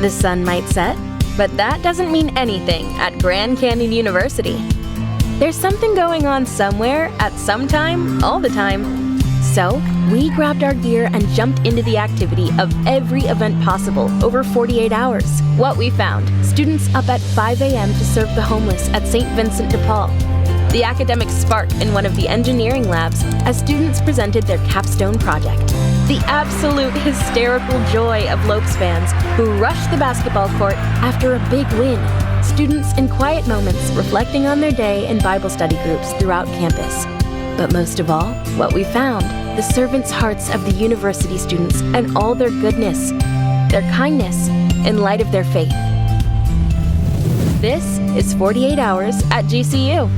The sun might set, but that doesn't mean anything at Grand Canyon University. There's something going on somewhere, at some time, all the time. So, we grabbed our gear and jumped into the activity of every event possible over 48 hours. What we found: students up at 5 a.m. to serve the homeless at St. Vincent de Paul. The academic spark in one of the engineering labs as students presented their capstone project. The absolute hysterical joy of Lope's fans who rushed the basketball court after a big win. Students in quiet moments reflecting on their day in Bible study groups throughout campus. But most of all, what we found: the servants' hearts of the university students and all their goodness, their kindness, in light of their faith. This is 48 Hours at GCU.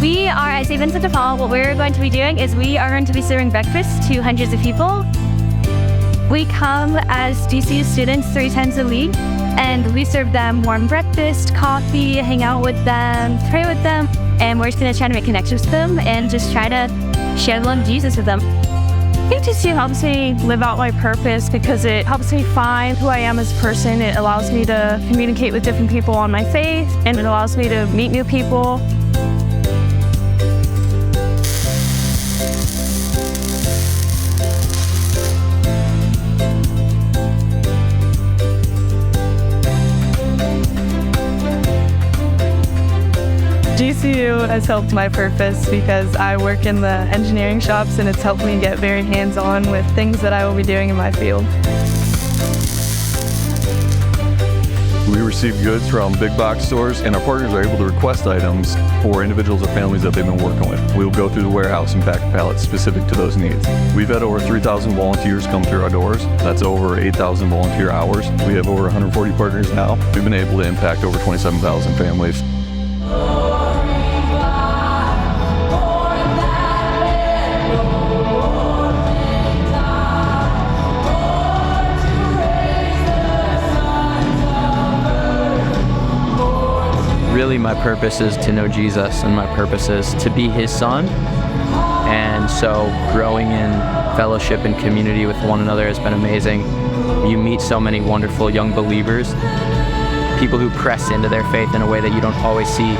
We are at St. Vincent de Paul. What we're going to be doing is we are going to be serving breakfast to hundreds of people. We come as GCU students 3 times a week, and we serve them warm breakfast, coffee, hang out with them, pray with them, and we're just going to try to make connections with them and just try to share the love of Jesus with them. I think GCU helps me live out my purpose because it helps me find who I am as a person. It allows me to communicate with different people on my faith, and it allows me to meet new people. GCU has helped my purpose because I work in the engineering shops, and it's helped me get very hands-on with things that I will be doing in my field. We receive goods from big box stores, and our partners are able to request items for individuals or families that they've been working with. We will go through the warehouse and pack pallets specific to those needs. We've had over 3,000 volunteers come through our doors. That's over 8,000 volunteer hours. We have over 140 partners now. We've been able to impact over 27,000 families. Really, my purpose is to know Jesus, and my purpose is to be his son. And so growing in fellowship and community with one another has been amazing. You meet so many wonderful young believers, people who press into their faith in a way that you don't always see.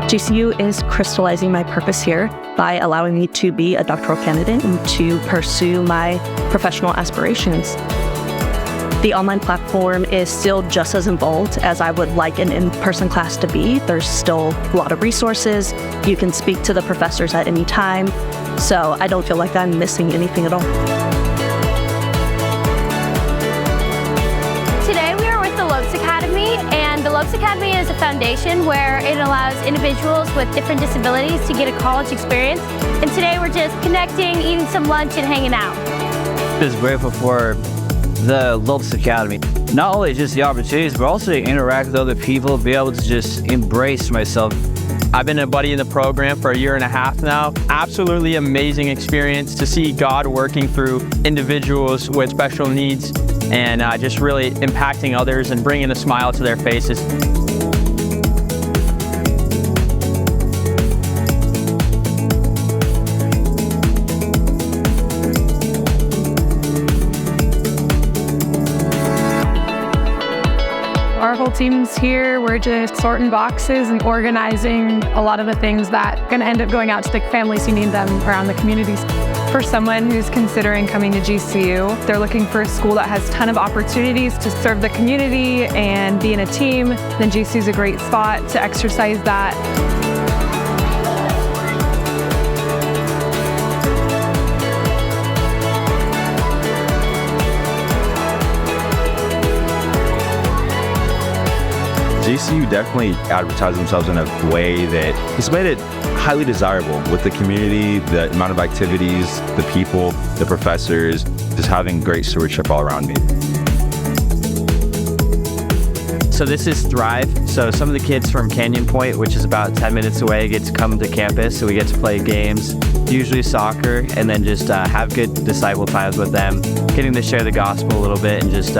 GCU is crystallizing my purpose here by allowing me to be a doctoral candidate and to pursue my professional aspirations. The online platform is still just as involved as I would like an in-person class to be. There's still a lot of resources. You can speak to the professors at any time, so I don't feel like I'm missing anything at all. Today we are with the Lope Academy, and the Lope Academy is a foundation where it allows individuals with different disabilities to get a college experience. And today we're just connecting, eating some lunch, and hanging out. I'm just grateful for the Lope Academy. Not only just the opportunities, but also to interact with other people, be able to just embrace myself. I've been a buddy in the program for 1.5 years now. Absolutely amazing experience to see God working through individuals with special needs and just really impacting others and bringing a smile to their faces. Our whole team's here. We're just sorting boxes and organizing a lot of the things that are going to end up going out to the families who need them around the communities. For someone who's considering coming to GCU, they're looking for a school that has a ton of opportunities to serve the community and be in a team, then GCU's a great spot to exercise that. GCU definitely advertised themselves in a way that has made it highly desirable with the community, the amount of activities, the people, the professors, just having great stewardship all around me. So this is Thrive. So some of the kids from Canyon Point, which is about 10 minutes away, get to come to campus. So we get to play games, usually soccer, and then just have good disciple times with them, getting to share the gospel a little bit and just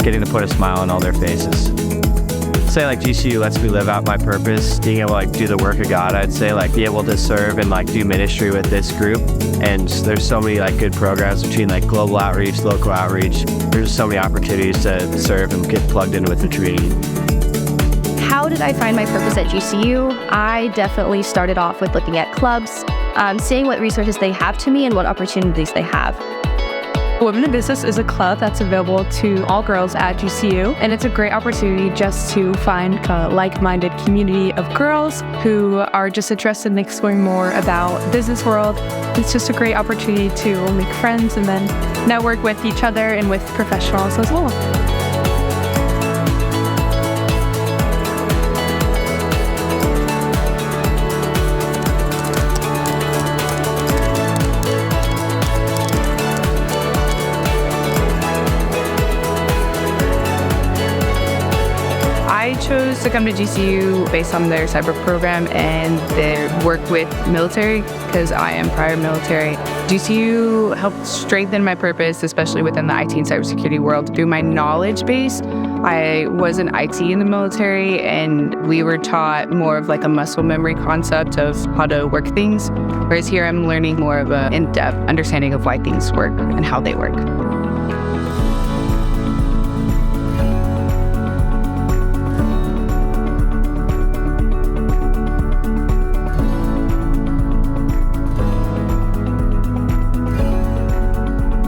getting to put a smile on all their faces. Say like GCU lets me live out my purpose, being able to like do the work of God. I'd say like be able to serve and like do ministry with this group. And there's so many like good programs between like global outreach, local outreach. There's so many opportunities to serve and get plugged in with the community. How did I find my purpose at GCU? I definitely started off with looking at clubs, seeing what resources they have to me and what opportunities they have. Women in Business is a club that's available to all girls at GCU, and it's a great opportunity just to find a like-minded community of girls who are just interested in exploring more about the business world. It's just a great opportunity to make friends and then network with each other and with professionals as well. I chose to come to GCU based on their cyber program and their work with military because I am prior military. GCU helped strengthen my purpose, especially within the IT and cybersecurity world. Through my knowledge base, I was in IT in the military and we were taught more of like a muscle memory concept of how to work things, whereas here I'm learning more of an in-depth understanding of why things work and how they work.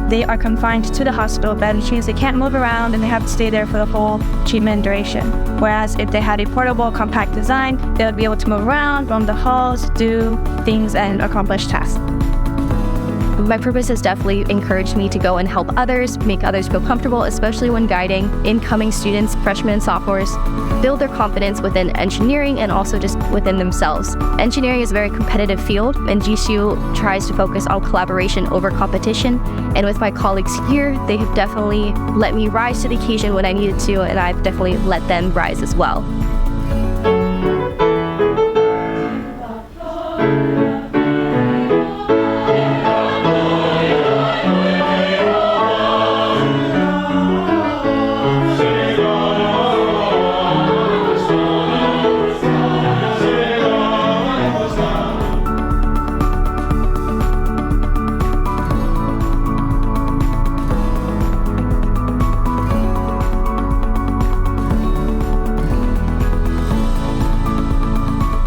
They are confined to the hospital bed, which means they can't move around and they have to stay there for the whole treatment duration. Whereas if they had a portable, compact design, they would be able to move around, roam the halls, do things, and accomplish tasks. My purpose has definitely encouraged me to go and help others, make others feel comfortable, especially when guiding incoming students, freshmen and sophomores, build their confidence within engineering and also just within themselves. Engineering is a very competitive field, and GCU tries to focus on collaboration over competition. And with my colleagues here, they have definitely let me rise to the occasion when I needed to, and I've definitely let them rise as well.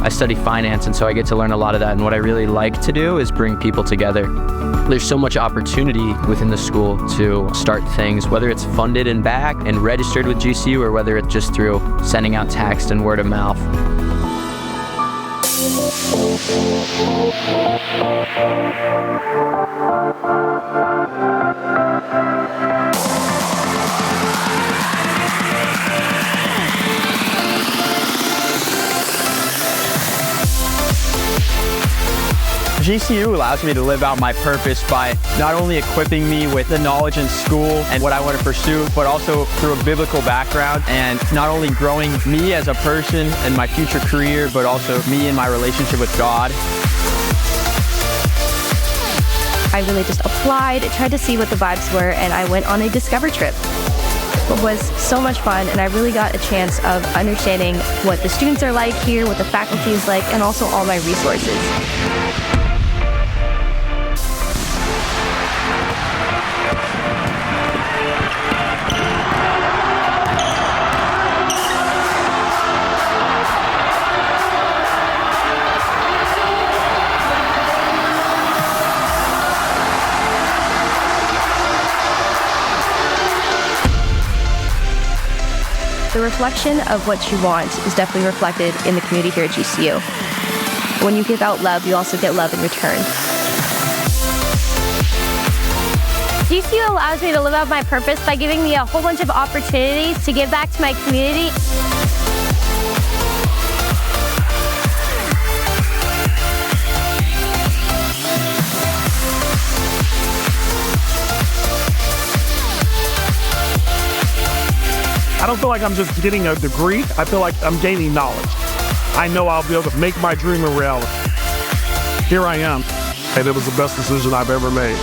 I study finance, and so I get to learn a lot of that. And what I really like to do is bring people together. There's so much opportunity within the school to start things, whether it's funded and backed and registered with GCU, or whether it's just through sending out text and word of mouth. GCU allows me to live out my purpose by not only equipping me with the knowledge in school and what I want to pursue, but also through a biblical background, and not only growing me as a person and my future career, but also me and my relationship with God. I really just applied, tried to see what the vibes were, and I went on a discover trip. It was so much fun, and I really got a chance of understanding what the students are like here, what the faculty is like, and also all my resources. The reflection of what you want is definitely reflected in the community here at GCU. When you give out love, you also get love in return. GCU allows me to live out my purpose by giving me a whole bunch of opportunities to give back to my community. I don't feel feel like I'm just getting a degree. I feel like I'm gaining knowledge. I know I'll be able to make my dream a reality. Here I am, and it was the best decision I've ever made.